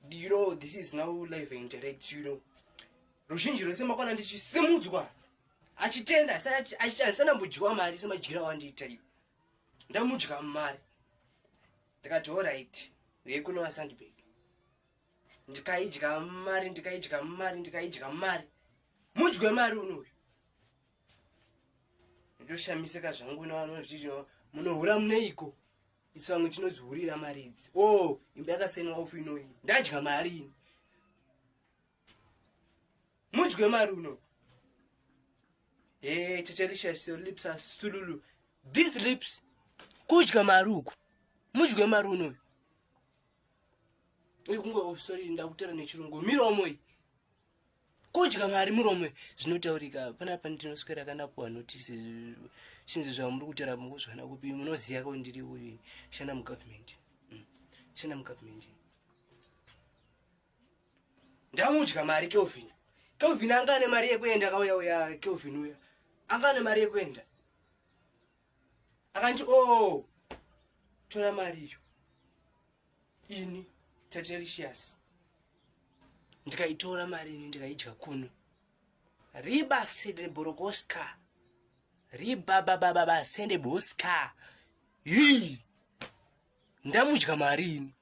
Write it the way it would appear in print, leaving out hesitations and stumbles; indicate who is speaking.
Speaker 1: You know, this is now live interact, you know. Ruzhinji rwese makwana ndichisimudzwa achitenda achitarisana mbudyiwa mari semadyira wandiita iwe ndamudya mari ndikati alright vekunowa Sandbag ndikaidya mari mudye mari unoyu ndoshamisika zvangu navanoti munohura muneiko isu vamwe tinodzihurira mari idzi imba yakasenwa ofu inoyi ndadya mari mudye mari unoyu Tetelicious, your lips are sululu. These lips, kudya mari uku mudye mari unoyu sorry ndakutera nechirungu miromo iyi kudya mari muromo zvinotaurika panapa ndinoswera kanapuwa notice zvinhu zvamuri kutaura mukuzvana kupi munoziva ko ndiri uyu shanda mugovernment ndamudya mari Kelvin anga ane mari yekuenda kauya Kelvin uya anga ane mari yekuenda akanti tora mari iyo ini Tetelicious ndikaitora mari ini ndikaidya kuno riba sedeborogoska riba sendeboska ndamudya mari ini